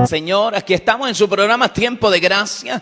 Señor, aquí estamos en su programa Tiempo de Gracia,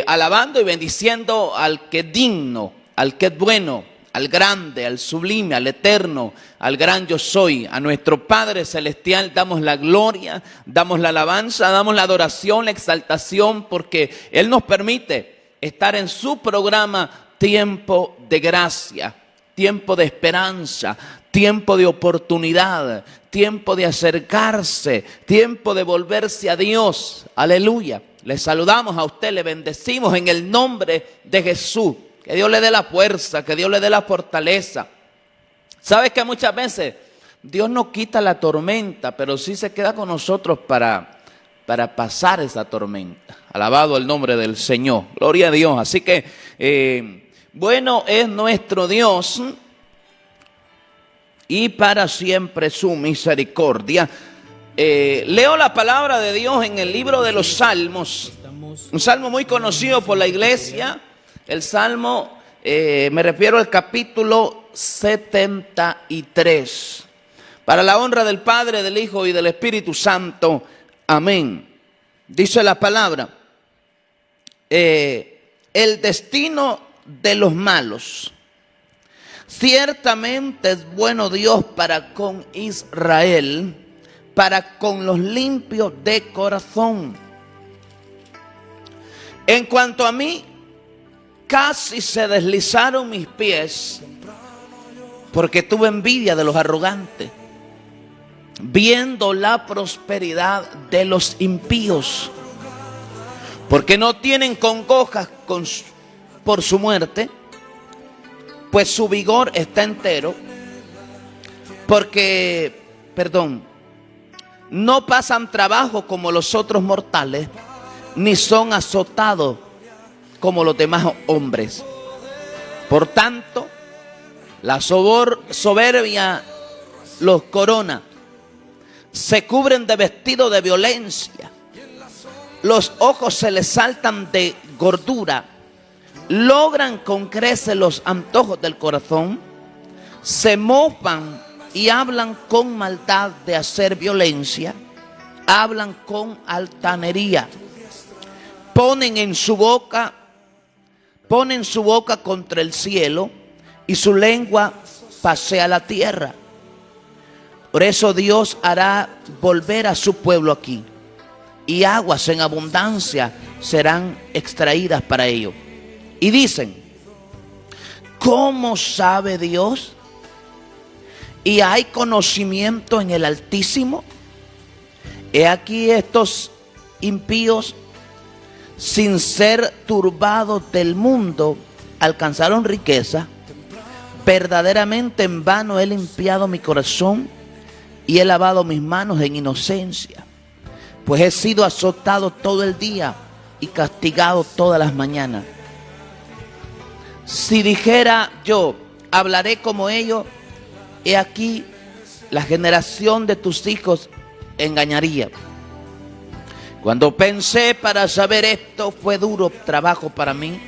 alabando y bendiciendo al que es digno, al que es bueno, al grande, al sublime, al eterno, al gran yo soy, a nuestro Padre Celestial. Damos la gloria, damos la alabanza, damos la adoración, la exaltación, porque Él nos permite estar en su programa Tiempo de Gracia, tiempo de esperanza, tiempo de oportunidad, tiempo de acercarse, tiempo de volverse a Dios. Aleluya. Le saludamos a usted, le bendecimos en el nombre de Jesús. Que Dios le dé la fuerza, que Dios le dé la fortaleza. ¿Sabes que muchas veces Dios no quita la tormenta, pero sí se queda con nosotros para pasar esa tormenta? Alabado el nombre del Señor. Gloria a Dios. Así que bueno es nuestro Dios y para siempre su misericordia. Leo la palabra de Dios en el libro de los Salmos, un salmo muy conocido por la iglesia. El salmo, me refiero al capítulo 73. Para la honra del Padre, del Hijo y del Espíritu Santo. Amén. Dice la palabra, el destino de los malos. Ciertamente es bueno Dios para con Israel, para con los limpios de corazón. En cuanto a mí, casi se deslizaron mis pies, porque tuve envidia de los arrogantes, viendo la prosperidad de los impíos, porque no tienen congojas por su muerte, pues su vigor está entero, porque, no pasan trabajo como los otros mortales, ni son azotados como los demás hombres. Por tanto, la soberbia los corona, se cubren de vestido de violencia, los ojos se les saltan de gordura, logran con creces los antojos del corazón, se mofan y hablan con maldad de hacer violencia, hablan con altanería, ponen su boca contra el cielo y su lengua pasea la tierra. Por eso Dios hará volver a su pueblo aquí, y aguas en abundancia serán extraídas para ellos. Y dicen, ¿cómo sabe Dios? ¿Y hay conocimiento en el Altísimo? He aquí estos impíos, sin ser turbados del mundo, alcanzaron riqueza. Verdaderamente en vano he limpiado mi corazón y he lavado mis manos en inocencia, pues he sido azotado todo el día y castigado todas las mañanas. Si dijera yo, hablaré como ellos, he aquí la generación de tus hijos engañaría. Cuando pensé para saber esto, fue duro trabajo para mí,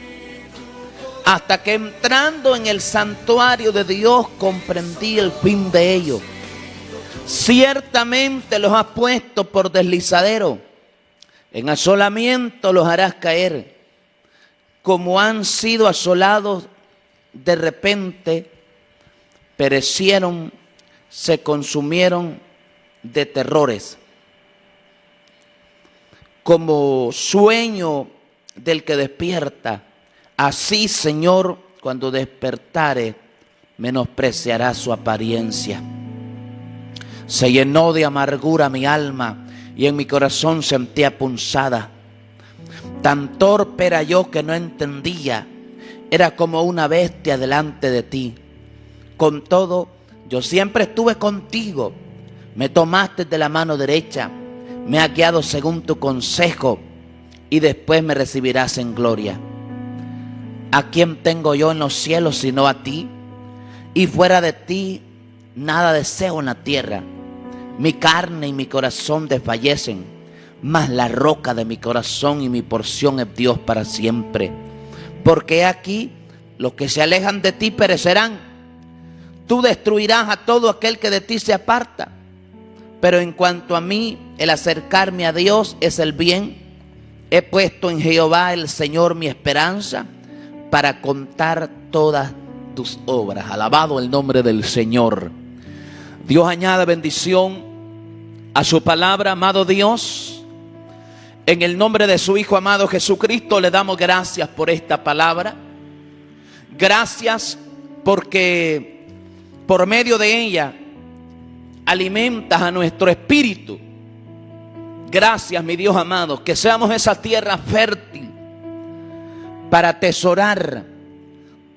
hasta que entrando en el santuario de Dios comprendí el fin de ellos. Ciertamente los has puesto por deslizadero, en asolamiento los harás caer. Como han sido asolados de repente, perecieron, se consumieron de terrores. Como sueño del que despierta, así, Señor, cuando despertare, menospreciará su apariencia. Se llenó de amargura mi alma y en mi corazón sentía punzada. Tan torpe era yo que no entendía, era como una bestia delante de ti. Con todo, yo siempre estuve contigo, me tomaste de la mano derecha, me has guiado según tu consejo y después me recibirás en gloria. ¿A quién tengo yo en los cielos sino a ti? Y fuera de ti nada deseo en la tierra. Mi carne y mi corazón desfallecen, mas la roca de mi corazón y mi porción es Dios para siempre. Porque aquí los que se alejan de ti perecerán. Tú destruirás a todo aquel que de ti se aparta. Pero en cuanto a mí, el acercarme a Dios es el bien. He puesto en Jehová el Señor mi esperanza para contar todas tus obras. Alabado el nombre del Señor. Dios añada bendición a su palabra, amado Dios. En el nombre de su Hijo amado Jesucristo le damos gracias por esta palabra. Gracias porque por medio de ella alimentas a nuestro espíritu. Gracias, mi Dios amado, que seamos esa tierra fértil para atesorar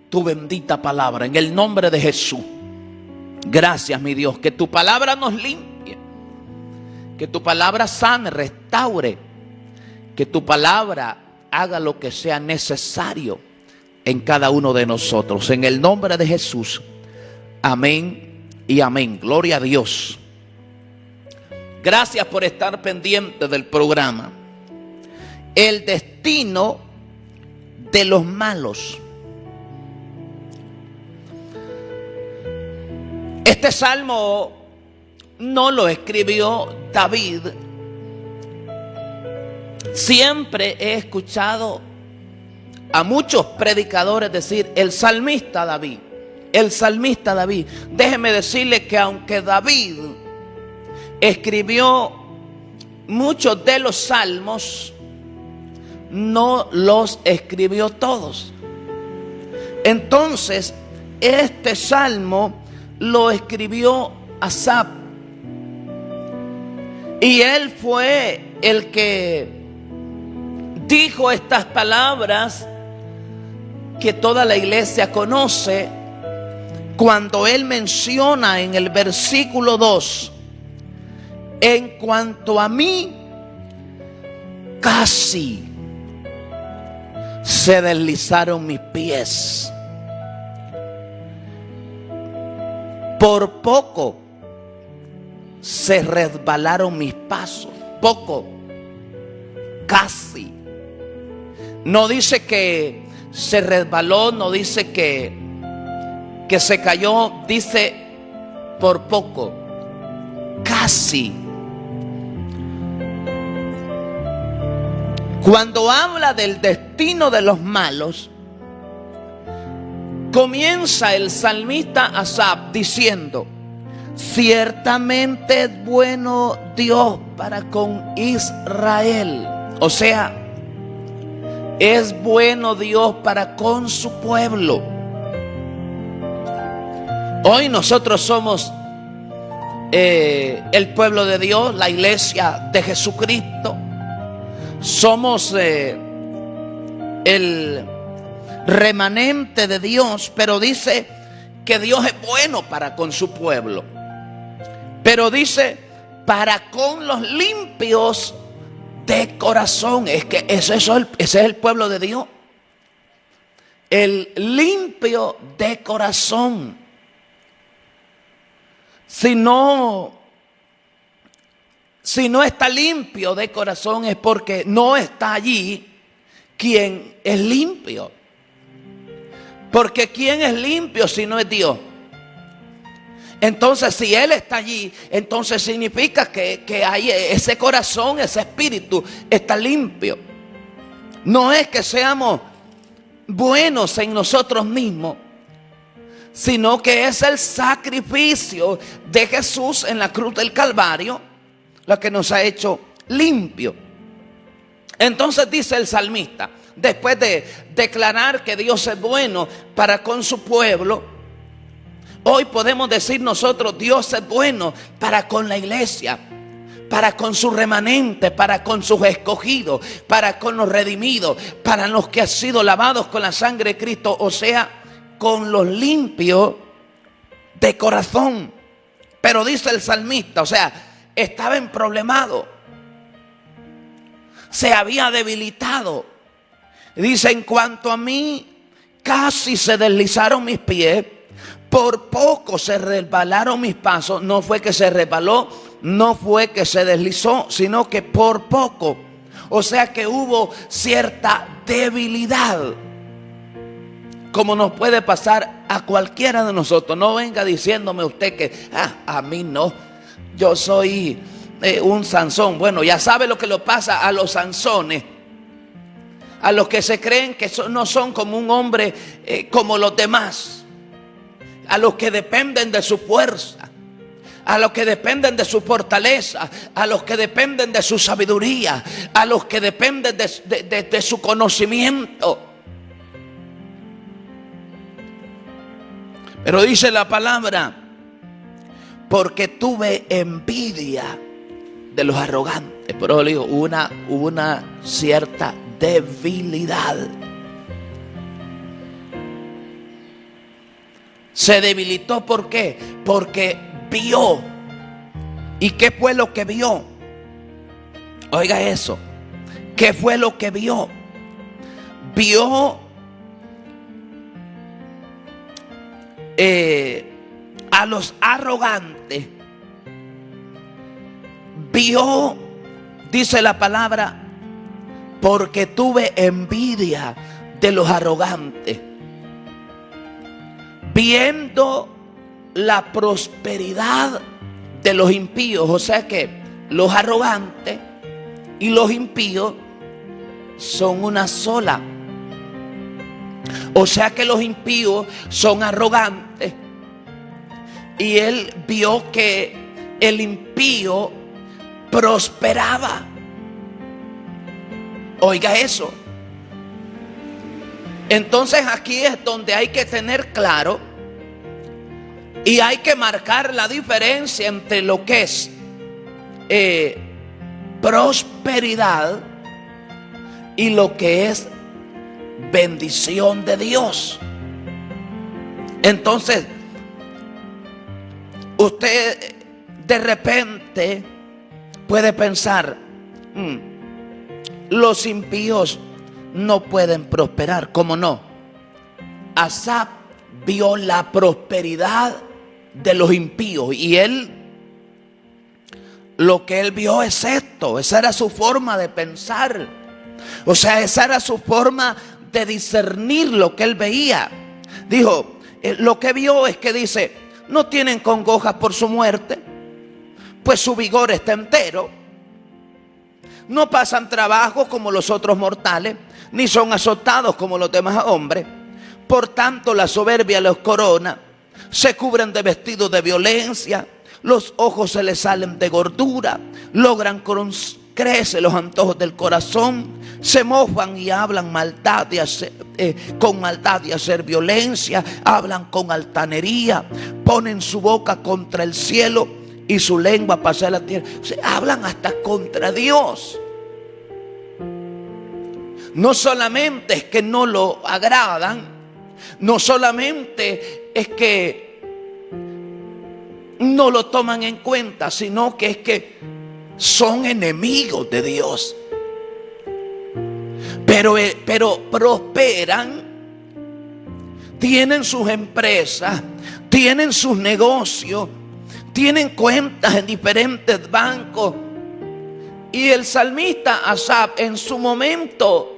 tu bendita palabra en el nombre de Jesús. Gracias, mi Dios, que tu palabra nos limpie, que tu palabra sane, restaure, que tu palabra haga lo que sea necesario en cada uno de nosotros. En el nombre de Jesús. Amén y amén. Gloria a Dios. Gracias por estar pendiente del programa. El destino de los malos. Este salmo no lo escribió David. Siempre he escuchado a muchos predicadores decir el salmista David, el salmista David. Déjeme decirle que aunque David escribió muchos de los salmos, no los escribió todos. Entonces, este salmo lo escribió Asaf. Y él fue el que dijo estas palabras que toda la iglesia conoce, cuando él menciona en el versículo 2: en cuanto a mí, casi se deslizaron mis pies, por poco se resbalaron mis pasos. Poco, casi. No dice que se resbaló, no dice que se cayó, dice por poco, casi. Cuando habla del destino de los malos, comienza el salmista Asaf diciendo: ciertamente es bueno Dios para con Israel. O sea, es bueno Dios para con su pueblo. Hoy nosotros somos el pueblo de Dios, la iglesia de Jesucristo. Somos el remanente de Dios, pero dice que Dios es bueno para con su pueblo. Pero dice para con los limpios de corazón. Es que ese es el pueblo de Dios. El limpio de corazón. Si no está limpio de corazón, es porque no está allí quien es limpio. Porque ¿quién es limpio si no es Dios? Entonces, si Él está allí, entonces significa que hay ese corazón, ese espíritu está limpio. No es que seamos buenos en nosotros mismos, sino que es el sacrificio de Jesús en la cruz del Calvario lo que nos ha hecho limpio. Entonces dice el salmista, después de declarar que Dios es bueno para con su pueblo, hoy podemos decir nosotros: Dios es bueno para con la iglesia, para con su remanente, para con sus escogidos, para con los redimidos, para los que han sido lavados con la sangre de Cristo, o sea, con los limpios de corazón. Pero dice el salmista, o sea, estaba emproblemado, se había debilitado. Dice: en cuanto a mí, casi se deslizaron mis pies, por poco se resbalaron mis pasos. No fue que se resbaló, no fue que se deslizó, sino que por poco. O sea que hubo cierta debilidad, como nos puede pasar a cualquiera de nosotros. No venga diciéndome usted que a mí no. yo soy un Sansón. Bueno, ya sabe lo que le pasa a los Sansones, a los que se creen que no son como un hombre como los demás, a los que dependen de su fuerza, a los que dependen de su fortaleza, a los que dependen de su sabiduría, a los que dependen de su conocimiento. Pero dice la palabra, porque tuve envidia de los arrogantes. Por eso le digo, hubo una cierta debilidad. Se debilitó, ¿por qué? Porque vio. ¿Y qué fue lo que vio? Oiga eso. ¿Qué fue lo que vio? Vio a los arrogantes. Vio, dice la palabra, porque tuve envidia de los arrogantes, viendo la prosperidad de los impíos. O sea que los arrogantes y los impíos son una sola. O sea que los impíos son arrogantes, y él vio que el impío prosperaba. Oiga eso. Entonces aquí es donde hay que tener claro y hay que marcar la diferencia entre lo que es prosperidad y lo que es bendición de Dios. Entonces, usted de repente puede pensar, los impíos no pueden prosperar. ¿Cómo no? Asaf vio la prosperidad de los impíos, y él, lo que él vio es esto. Esa era su forma de pensar. O sea, esa era su forma de discernir lo que él veía. Dijo, lo que vio es que dice, no tienen congojas por su muerte, pues su vigor está entero. No pasan trabajo como los otros mortales, ni son azotados como los demás hombres. Por tanto, la soberbia los corona, se cubren de vestidos de violencia, los ojos se les salen de gordura, logran crecen los antojos del corazón, se mofan y hablan maldad con maldad y hacer violencia, hablan con altanería, ponen su boca contra el cielo y su lengua pasea la tierra. O sea, hablan hasta contra Dios. No solamente es que no lo agradan, no solamente es que no lo toman en cuenta, sino que es que son enemigos de Dios. Pero prosperan, tienen sus empresas, tienen sus negocios, tienen cuentas en diferentes bancos. Y el salmista Asaf en su momento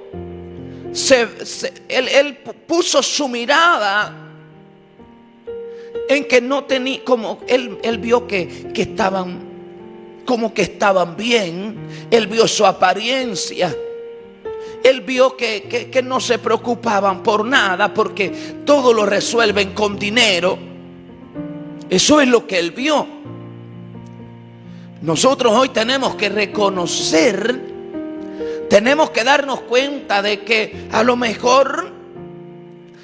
él puso su mirada en que no tenía, como él vio que estaban, como que estaban bien. Él vio su apariencia. Él vio que no se preocupaban por nada, porque todo lo resuelven con dinero. Eso es lo que él vio. Nosotros hoy tenemos que reconocer, tenemos que darnos cuenta de que a lo mejor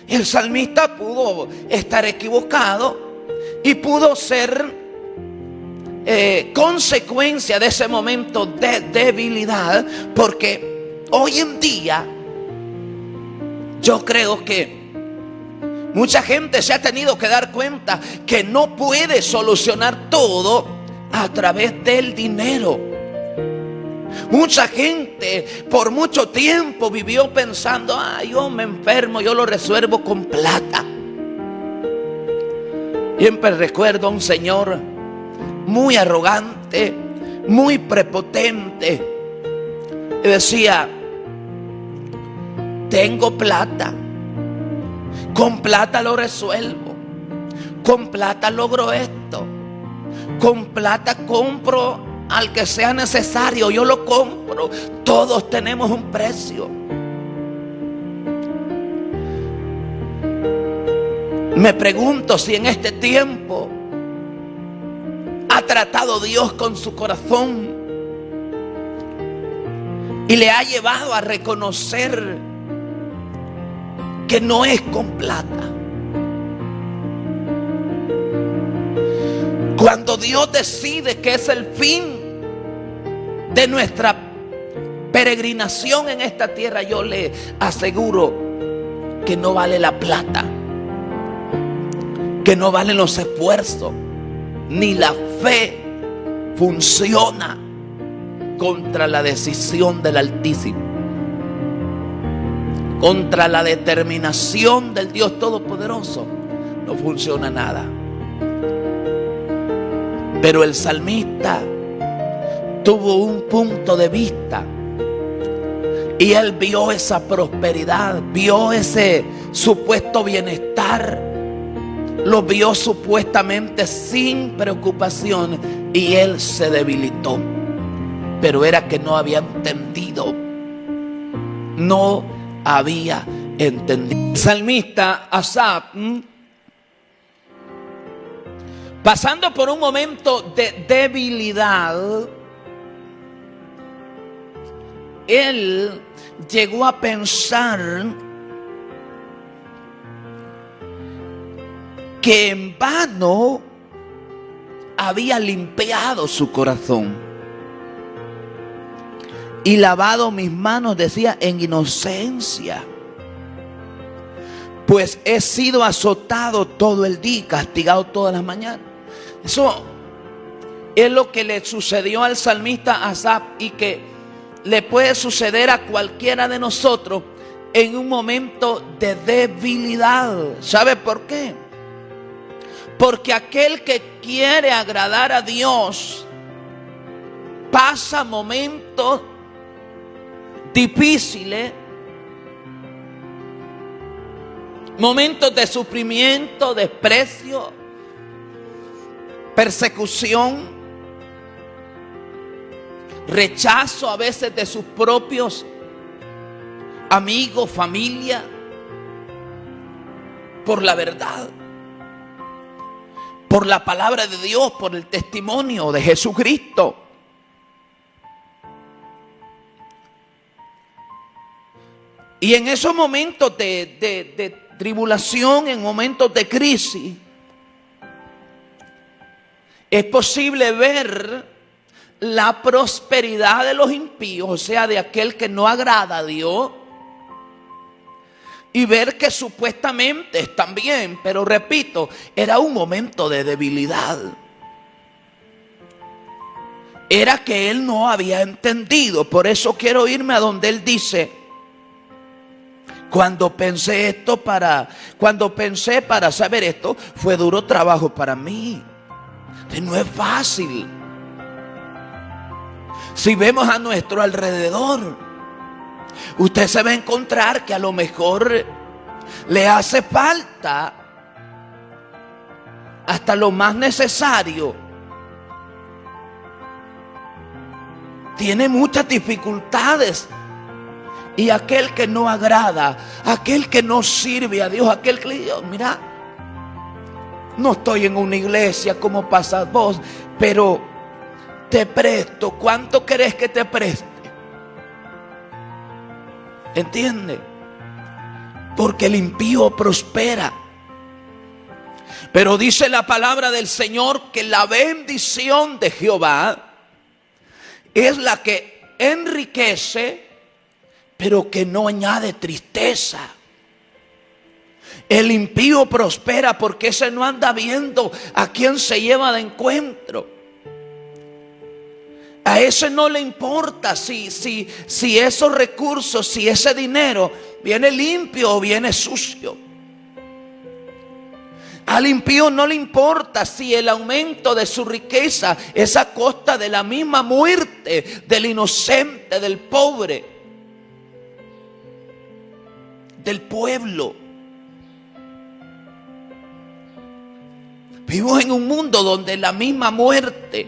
el salmista pudo estar equivocado y pudo ser consecuencia de ese momento de debilidad, porque hoy en día yo creo que mucha gente se ha tenido que dar cuenta que no puede solucionar todo a través del dinero. Mucha gente por mucho tiempo vivió pensando, yo me enfermo, yo lo resuelvo con plata. Siempre recuerdo a un señor muy arrogante, muy prepotente, y decía, tengo plata, con plata lo resuelvo, con plata logro esto, Con plata compro al que sea necesario, yo lo compro. Todos tenemos un precio. Me pregunto si en este tiempo ha tratado Dios con su corazón y le ha llevado a reconocer que no es con plata. Cuando Dios decide que es el fin de nuestra peregrinación en esta tierra, yo le aseguro que no vale la plata, que no valen los esfuerzos, ni la fe funciona contra la decisión del Altísimo, contra la determinación del Dios Todopoderoso. No funciona nada. Pero el salmista tuvo un punto de vista y él vio esa prosperidad, vio ese supuesto bienestar, lo vio supuestamente sin preocupación y él se debilitó. Pero era que no había entendido. No había entendido. El salmista Asaf, pasando por un momento de debilidad, él llegó a pensar que en vano había limpiado su corazón y lavado mis manos, decía, en inocencia, pues he sido azotado todo el día, castigado todas las mañanas. Eso es lo que le sucedió al salmista Asaf y que le puede suceder a cualquiera de nosotros en un momento de debilidad. ¿Sabe por qué? Porque aquel que quiere agradar a Dios pasa momentos difíciles, momentos de sufrimiento, desprecio, persecución, rechazo a veces de sus propios amigos, familia, por la verdad, por la palabra de Dios, por el testimonio de Jesucristo. Y en esos momentos de tribulación, en momentos de crisis, es posible ver la prosperidad de los impíos, o sea, de aquel que no agrada a Dios, y ver que supuestamente están bien, pero repito, era un momento de debilidad. Era que él no había entendido. Por eso quiero irme a donde él dice: cuando pensé para saber esto, fue duro trabajo para mí. No es fácil. Si vemos a nuestro alrededor, usted se va a encontrar que a lo mejor le hace falta hasta lo más necesario. Tiene muchas dificultades. Y aquel que no agrada, aquel que no sirve a Dios, aquel que le dice: mira, no estoy en una iglesia como pasas vos, pero te presto. ¿Cuánto querés que te preste? ¿Entiende? Porque el impío prospera. Pero dice la palabra del Señor que la bendición de Jehová es la que enriquece, pero que no añade tristeza. El impío prospera porque ese no anda viendo a quién se lleva de encuentro. A ese no le importa si esos recursos, si ese dinero viene limpio o viene sucio. Al impío no le importa si el aumento de su riqueza es a costa de la misma muerte del inocente, del pobre, del pueblo. Vivimos en un mundo donde la misma muerte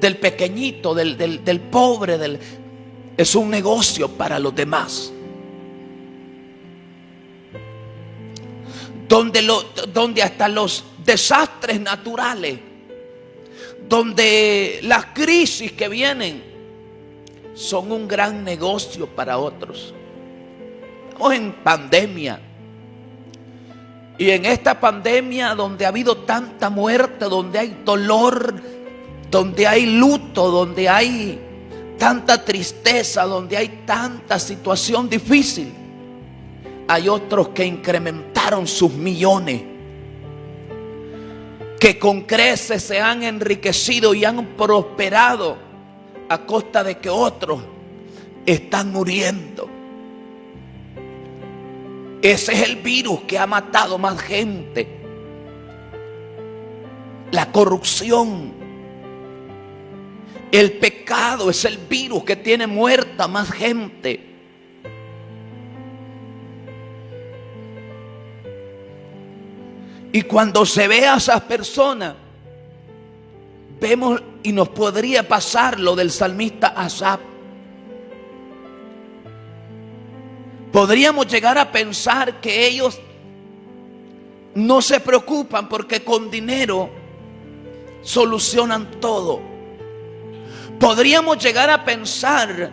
del pequeñito, del pobre, es un negocio para los demás. Donde hasta los desastres naturales, donde las crisis que vienen son un gran negocio para otros. Estamos en pandemia. Y en esta pandemia donde ha habido tanta muerte, donde hay dolor, donde hay luto, donde hay tanta tristeza, donde hay tanta situación difícil, hay otros que incrementaron sus millones, que con creces se han enriquecido y han prosperado a costa de que otros están muriendo. Ese es el virus que ha matado más gente. La corrupción. El pecado es el virus que tiene muerta más gente. Y cuando se ve a esas personas, vemos y nos podría pasar lo del salmista Asaf. Podríamos llegar a pensar que ellos no se preocupan porque con dinero solucionan todo. Podríamos llegar a pensar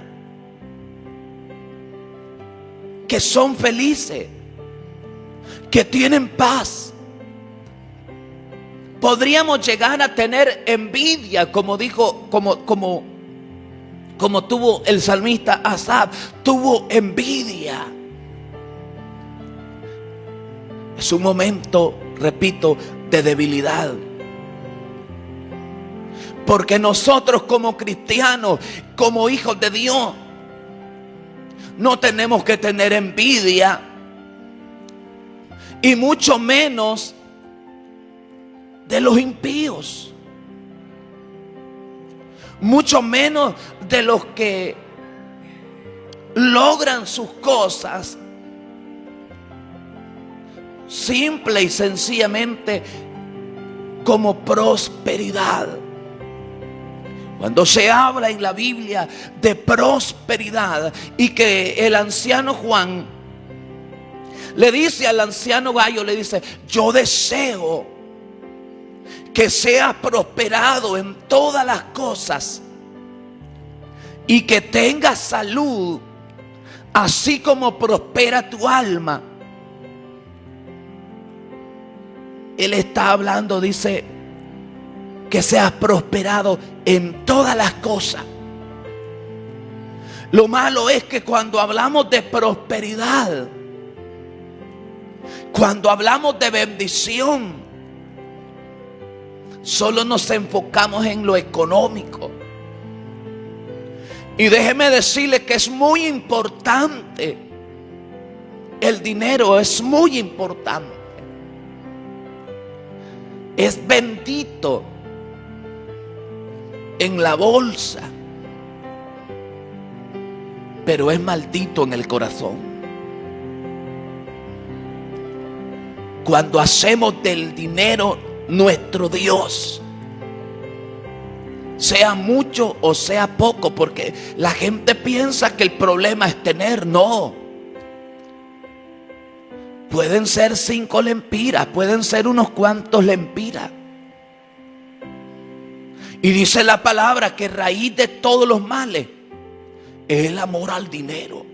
que son felices, que tienen paz. Podríamos llegar a tener envidia, como tuvo el salmista Asaf, tuvo envidia. Es un momento, repito, de debilidad. Porque nosotros como cristianos, como hijos de Dios, no tenemos que tener envidia, y mucho menos de los impíos, mucho menos de los que logran sus cosas simple y sencillamente como prosperidad. Cuando se habla en la Biblia de prosperidad, y que el anciano Juan le dice al anciano Gallo, le dice: yo deseo que seas prosperado en todas las cosas y que tengas salud, así como prospera tu alma. Él está hablando, dice, que seas prosperado en todas las cosas. Lo malo es que cuando hablamos de prosperidad, cuando hablamos de bendición, solo nos enfocamos en lo económico. Y déjeme decirle que es muy importante. El dinero es muy importante. Es bendito en la bolsa, pero es maldito en el corazón. Cuando hacemos del dinero nuestro Dios, sea mucho o sea poco, porque la gente piensa que el problema es tener. No, pueden ser 5 lempiras, pueden ser unos cuantos lempiras. Y dice la palabra que raíz de todos los males es el amor al dinero.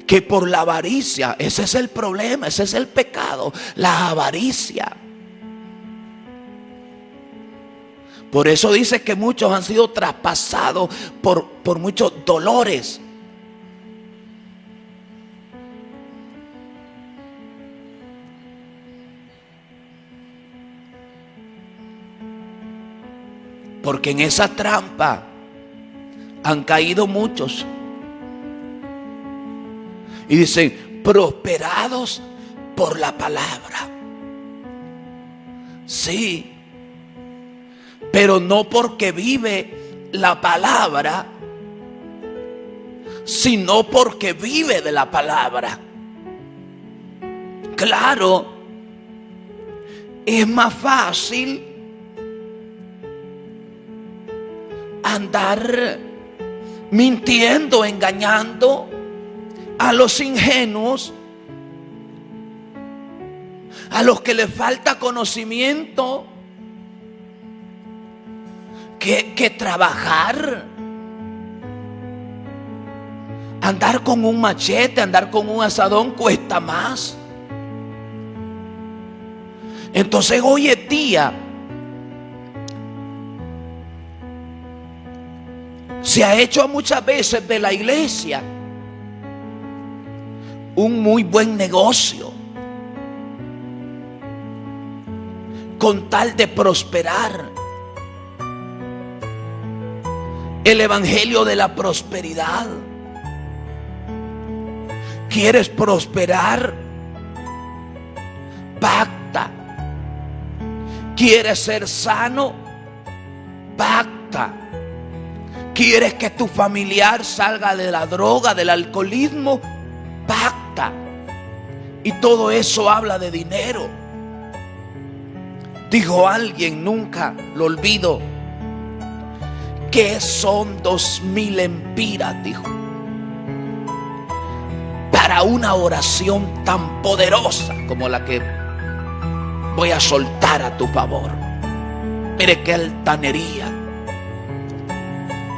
Que por la avaricia, ese es el problema, ese es el pecado, la avaricia. Por eso dice que muchos han sido traspasados por muchos dolores. Porque en esa trampa han caído muchos. Y dicen: prosperados por la palabra. Sí, pero no porque vive la palabra, sino porque vive de la palabra. Claro, es más fácil andar mintiendo, engañando a los ingenuos, a los que les falta conocimiento, que trabajar. Andar con un machete, andar con un asadón cuesta más. Entonces hoy en día se ha hecho muchas veces de la iglesia un muy buen negocio con tal de prosperar. El evangelio de la prosperidad. ¿Quieres prosperar? Pacta. ¿Quieres ser sano? Pacta. ¿Quieres que tu familiar salga de la droga, del alcoholismo? Pacta. Y todo eso habla de dinero. Dijo alguien, nunca lo olvido, que son 2000 empiras, dijo, para una oración tan poderosa como la que voy a soltar a tu favor. Mire qué altanería.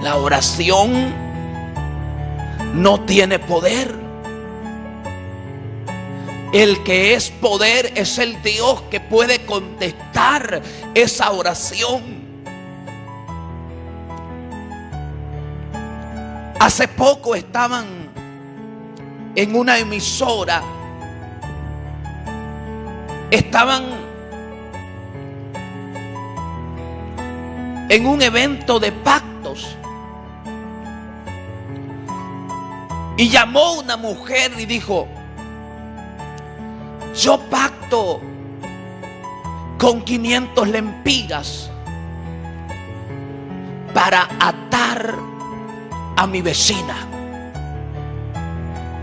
La oración no tiene poder. El que es poder es el Dios que puede contestar esa oración. Hace poco estaban en una emisora, estaban en un evento de pactos y llamó una mujer y dijo: yo pacto con 500 lempiras para atar a mi vecina.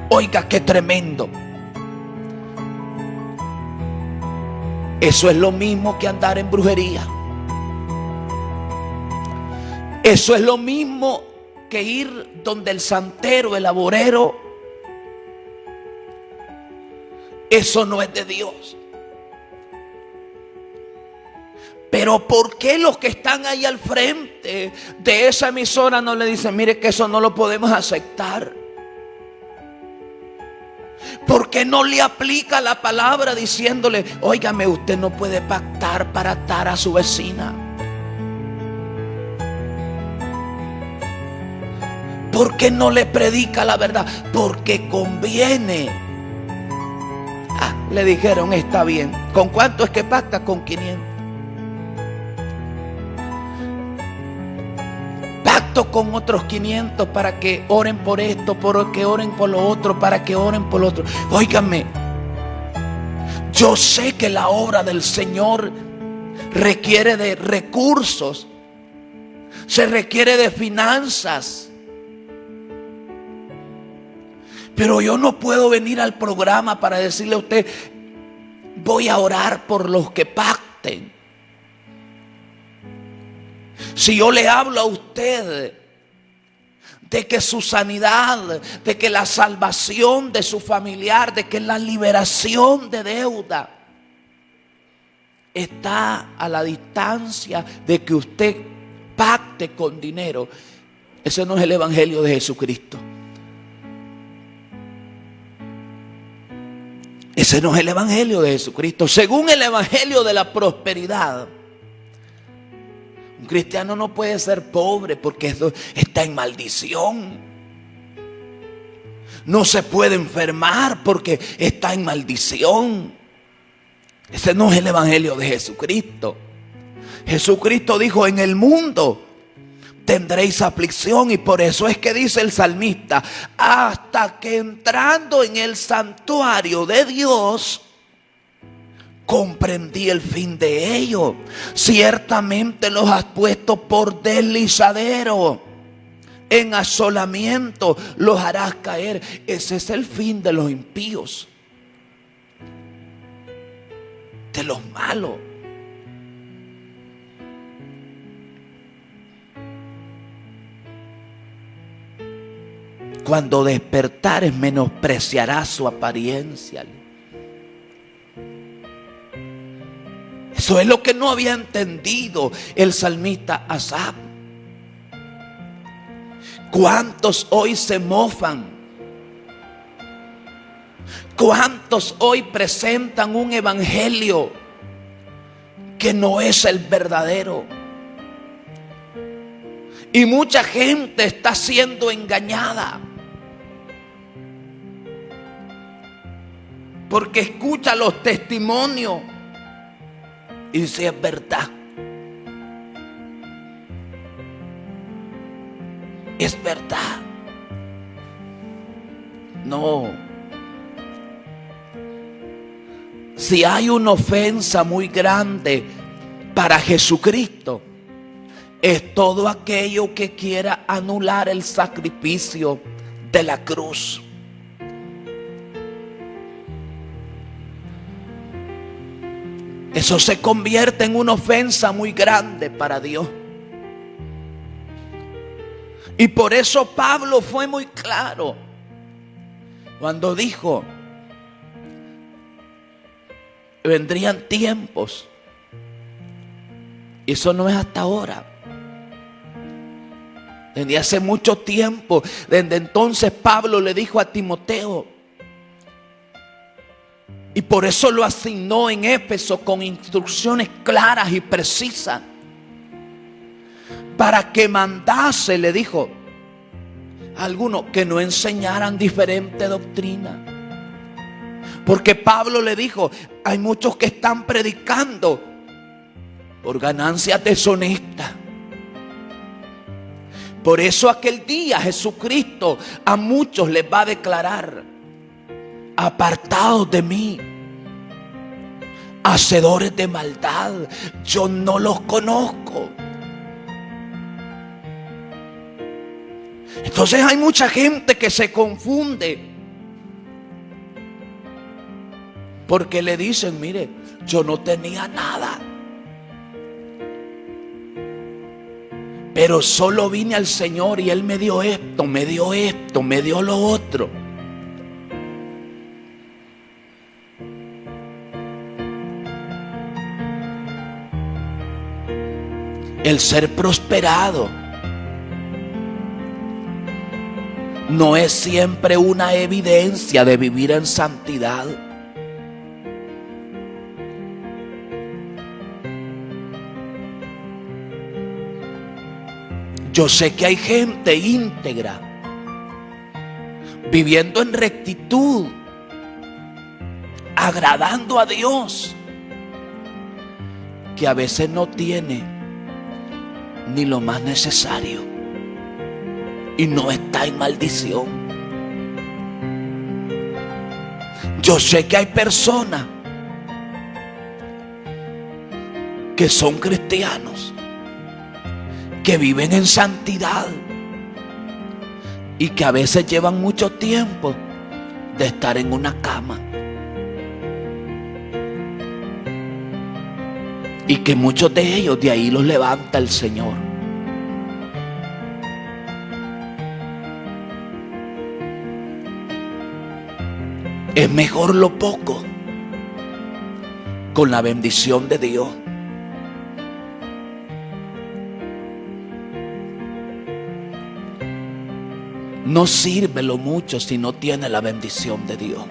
Oiga, qué tremendo. Eso es lo mismo que andar en brujería. Eso es lo mismo que ir donde el santero, el agorero. Eso no es de Dios. Pero ¿por qué los que están ahí al frente de esa emisora no le dicen: mire que eso no lo podemos aceptar? ¿Por qué no le aplica la palabra diciéndole: óigame, usted no puede pactar para atar a su vecina? ¿Por qué no le predica la verdad? Porque conviene. Le dijeron: está bien. ¿Con cuánto es que pacta? Con 500. Pacto con otros 500 para que oren por esto, para que oren por lo otro, para que oren por lo otro. Óigame, yo sé que la obra del Señor requiere de recursos, se requiere de finanzas. Pero yo no puedo venir al programa para decirle a usted: voy a orar por los que pacten. Si yo le hablo a usted de que su sanidad, de que la salvación de su familiar, de que la liberación de deuda está a la distancia de que usted pacte con dinero, ese no es el evangelio de Jesucristo. Ese no es el evangelio de Jesucristo. Según el evangelio de la prosperidad, un cristiano no puede ser pobre porque eso está en maldición. No se puede enfermar porque está en maldición. Ese no es el evangelio de Jesucristo. Jesucristo dijo: en el mundo tendréis aflicción, y por eso es que dice el salmista: hasta que entrando en el santuario de Dios comprendí el fin de ello. Ciertamente los has puesto por deslizadero, en asolamiento los harás caer. Ese es el fin de los impíos. de los malos. Cuando despertares menospreciarás su apariencia. Eso es lo que no había entendido el salmista Asaf. ¿Cuántos hoy se mofan? ¿Cuántos hoy presentan un evangelio que no es el verdadero? Y mucha gente está siendo engañada porque escucha los testimonios y dice: es verdad. Es verdad. No. Si hay una ofensa muy grande para Jesucristo, es todo aquello que quiera anular el sacrificio de la cruz. Eso se convierte en una ofensa muy grande para Dios. Y por eso Pablo fue muy claro cuando dijo: vendrían tiempos. Y eso no es hasta ahora. Desde hace mucho tiempo. Desde entonces Pablo le dijo a Timoteo. Y por eso lo asignó en Éfeso con instrucciones claras y precisas. Para que mandase, le dijo, a algunos que no enseñaran diferente doctrina. Porque Pablo le dijo: hay muchos que están predicando por ganancias deshonestas. Por eso aquel día Jesucristo a muchos les va a declarar: apartados de mí, hacedores de maldad, yo no los conozco. Entonces hay mucha gente que se confunde porque le dicen: mire, yo no tenía nada, pero solo vine al Señor y Él me dio esto, me dio esto, me dio lo otro. El ser prosperado no es siempre una evidencia de vivir en santidad. Yo sé que hay gente íntegra, viviendo en rectitud, agradando a Dios, que a veces no tiene ni lo más necesario y no está en maldición. Yo sé que hay personas que son cristianos, que viven en santidad y que a veces llevan mucho tiempo de estar en una cama. Y que muchos de ellos de ahí los levanta el Señor. Es mejor lo poco con la bendición de Dios. No sirve lo mucho si no tiene la bendición de Dios.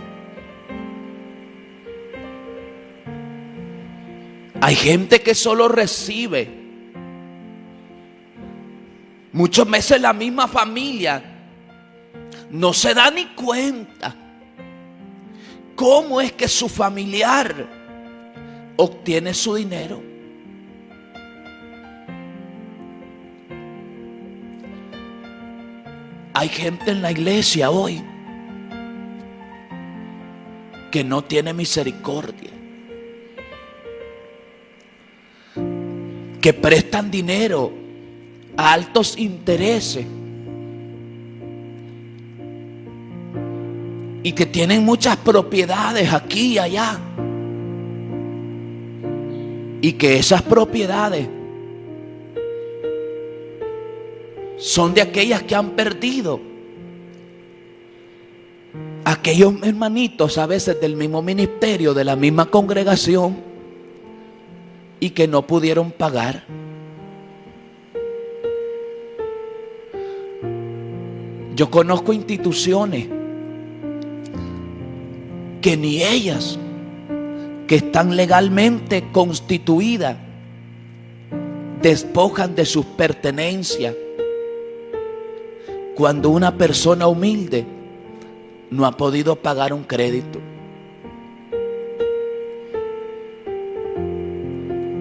Hay gente que solo recibe. Muchas veces la misma familia no se da ni cuenta cómo es que su familiar obtiene su dinero. Hay gente en la iglesia hoy que no tiene misericordia, que prestan dinero a altos intereses y que tienen muchas propiedades aquí y allá, Y que esas propiedades son de aquellas que han perdido. Aquellos hermanitos a veces del mismo ministerio, de la misma congregación, y que no pudieron pagar. Yo conozco instituciones que ni ellas, que están legalmente constituidas, despojan de sus pertenencias cuando una persona humilde no ha podido pagar un crédito.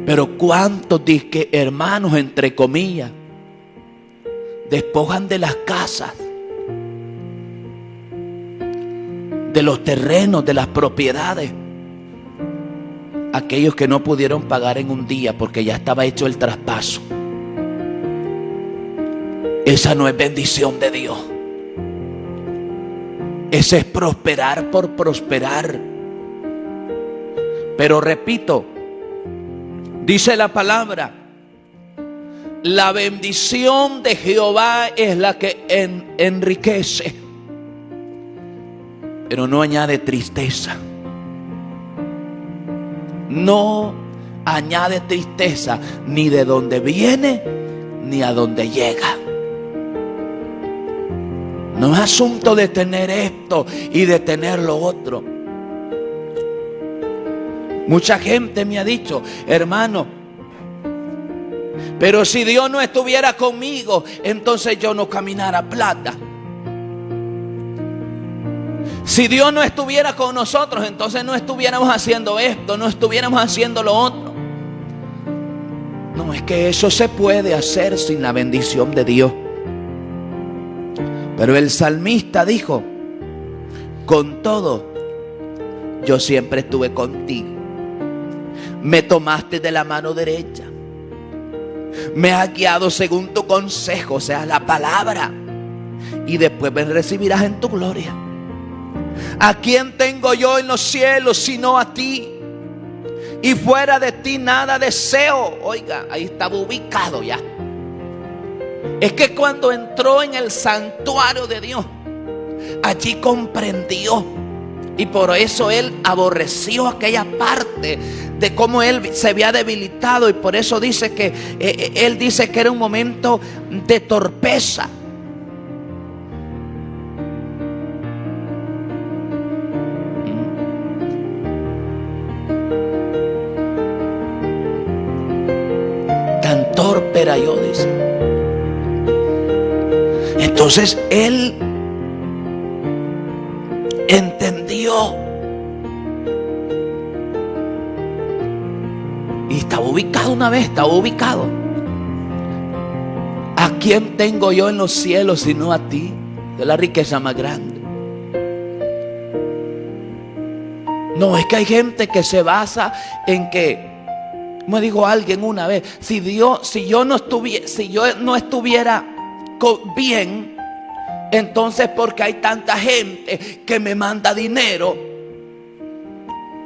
Pero cuántos disque hermanos, entre comillas, despojan de las casas, de los terrenos, de las propiedades, aquellos que no pudieron pagar en un día porque ya estaba hecho el traspaso. Esa no es bendición de Dios. Ese es prosperar por prosperar. Pero repito, dice la palabra, la bendición de Jehová es la que enriquece, pero no añade tristeza. No añade tristeza ni de donde viene ni a donde llega. No es asunto de tener esto y de tener lo otro. Mucha gente me ha dicho, hermano, pero si Dios no estuviera conmigo, entonces yo no caminara plata. Si Dios no estuviera con nosotros, entonces no estuviéramos haciendo esto, no estuviéramos haciendo lo otro. No, es que eso se puede hacer sin la bendición de Dios. Pero el salmista dijo, con todo, yo siempre estuve contigo. Me tomaste de la mano derecha. Me has guiado según tu consejo, o sea, la palabra. Y después me recibirás en tu gloria. ¿A quién tengo yo en los cielos sino a ti? Y fuera de ti nada deseo. Oiga, ahí estaba ubicado ya. Es que cuando entró en el santuario de Dios, allí comprendió. Y por eso él aborreció aquella parte de cómo él se había debilitado. Y por eso dice que él dice que era un momento de torpeza. Tan torpe era yo, dice. Entonces él entendió y estaba ubicado una vez, estaba ubicado. ¿A quién tengo yo en los cielos sino a ti? Es la riqueza más grande. No, es que hay gente que se basa en que, me dijo alguien una vez, si yo no estuviera bien, entonces porque hay tanta gente que me manda dinero.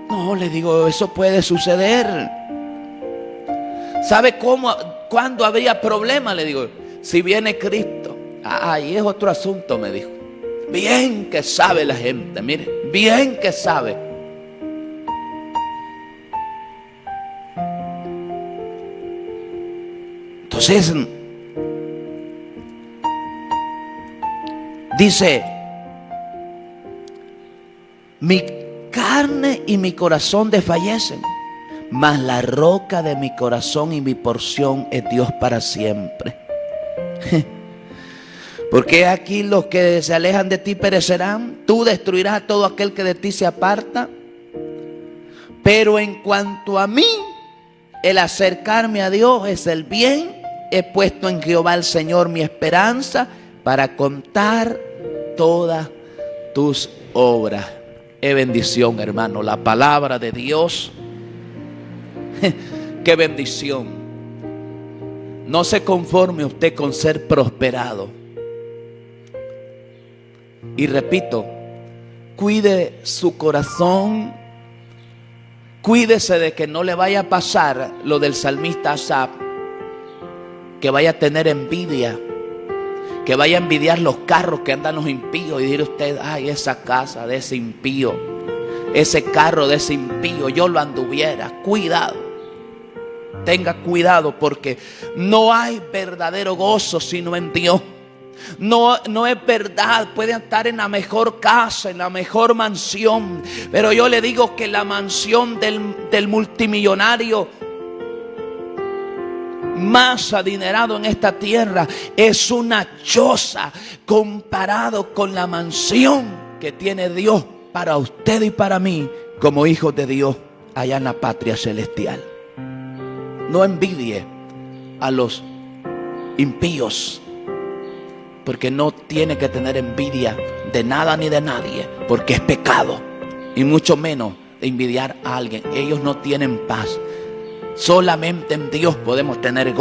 No, le digo, eso puede suceder. ¿Sabe cuándo habría problema? Le digo, si viene Cristo. Ahí es otro asunto, me dijo. Bien que sabe la gente, mire, bien que sabe. Entonces dice, mi carne y mi corazón desfallecen, mas la roca de mi corazón y mi porción es Dios para siempre. Porque aquí los que se alejan de ti perecerán, tú destruirás a todo aquel que de ti se aparta. Pero en cuanto a mí, el acercarme a Dios es el bien. He puesto en Jehová el Señor mi esperanza para contar todas tus obras. Es bendición, hermano, la palabra de Dios. Qué bendición. No se conforme usted con ser prosperado. Y repito, cuide su corazón Cuídese de que no le vaya a pasar lo del salmista Asaf, que vaya a tener envidia, que vaya a envidiar los carros que andan los impíos y dirá usted: ay, esa casa de ese impío, ese carro de ese impío, yo lo anduviera. Cuidado, tenga cuidado, porque no hay verdadero gozo sino en Dios. No es verdad, puede estar en la mejor casa, en la mejor mansión, pero yo le digo que la mansión del multimillonario más adinerado en esta tierra es una choza comparado con la mansión que tiene Dios para usted y para mí como hijos de Dios allá en la patria celestial. No envidie a los impíos, porque no tiene que tener envidia de nada ni de nadie, porque es pecado, y mucho menos de envidiar a alguien. Ellos no tienen paz. Solamente en Dios podemos tener gozo.